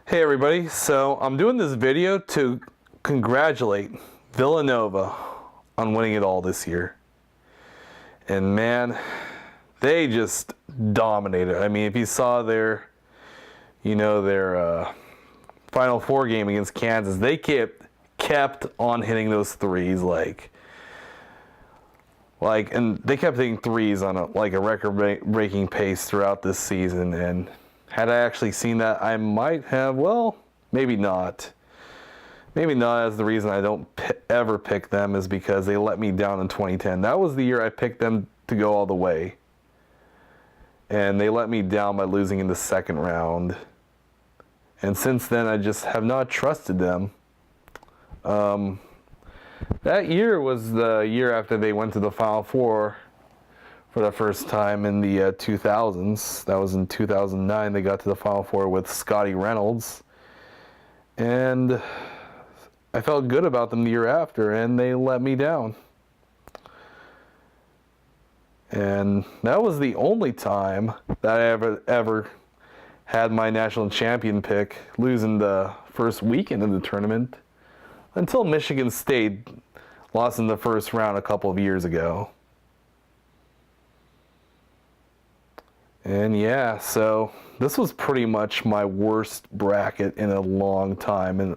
Hey everybody, so I'm doing this video to congratulate Villanova on winning it all this year. And man, they just dominated. I mean, if you saw their Final Four game against Kansas, they kept on hitting those threes and they kept hitting threes on a record-breaking pace throughout this season. And had I actually seen that, I might have, well, maybe not. Maybe not, as the reason I don't ever pick them is because they let me down in 2010. That was the year I picked them to go all the way. And they let me down by losing in the second round. And since then, I just have not trusted them. That year was the year after they went to the Final Four for the first time in the 2000s. That was in 2009. They got to the Final Four with Scotty Reynolds. And I felt good about them the year after, and they let me down. And that was the only time that I ever had my national champion pick losing the first weekend of the tournament, until Michigan State lost in the first round a couple of years ago. And yeah, so this was pretty much my worst bracket in a long time. And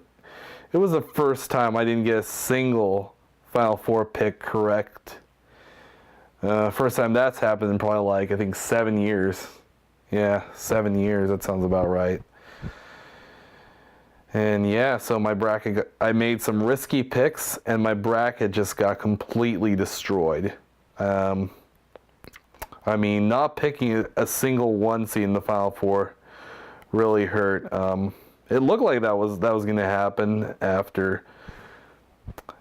it was the first time I didn't get a single Final Four pick correct. First time that's happened in probably I think 7 years. Yeah, 7 years, that sounds about right. And yeah, so my bracket, I made some risky picks, and my bracket just got completely destroyed. I mean, not picking a single 1 seed in the Final Four really hurt. It looked like that was going to happen after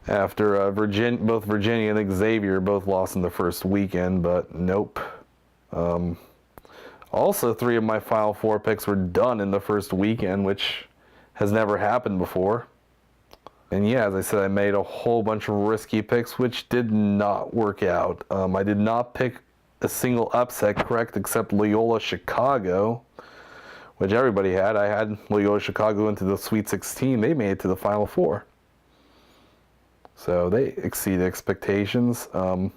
both Virginia and Xavier both lost in the first weekend, but nope. Also, 3 of my Final Four picks were done in the first weekend, which has never happened before. And yeah, as I said, I made a whole bunch of risky picks, which did not work out. I did not pick a single upset correct except Loyola Chicago, which everybody had. I had Loyola Chicago into the Sweet 16. They made it to the Final Four. So they exceeded expectations. And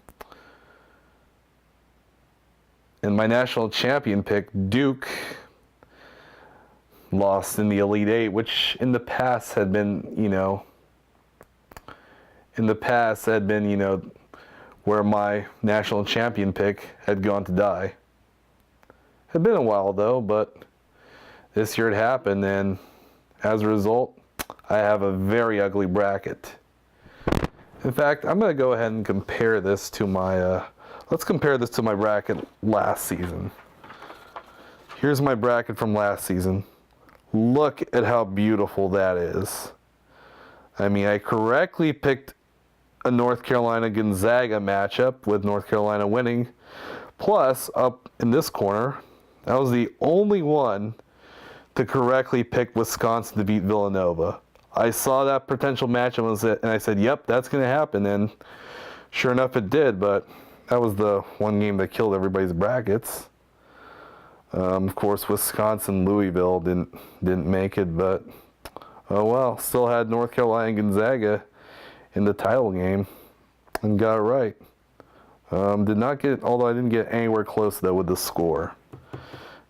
my national champion pick, Duke, lost in the Elite Eight, which in the past had been, where my national champion pick had gone to die. Had been a while though, but this year it happened, and as a result, I have a very ugly bracket. In fact, I'm going to go ahead and compare this to my, let's compare this to my bracket last season. Here's my bracket from last season. Look at how beautiful that is. I mean, I correctly picked a North Carolina-Gonzaga matchup with North Carolina winning. Plus, up in this corner, I was the only one to correctly pick Wisconsin to beat Villanova. I saw that potential matchup and I said, yep, that's going to happen. And sure enough, it did. But that was the one game that killed everybody's brackets. Of course, Wisconsin-Louisville didn't make it, but oh well. Still had North Carolina and Gonzaga in the title game and got it right. Did not get, although I didn't get anywhere close though with the score. I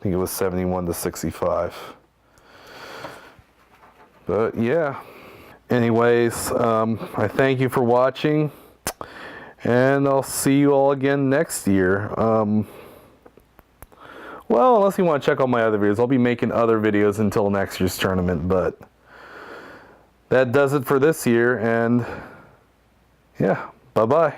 think it was 71-65. But yeah. Anyways, I thank you for watching, and I'll see you all again next year. Well, unless you want to check out my other videos, I'll be making other videos until next year's tournament, but that does it for this year, and yeah, bye-bye.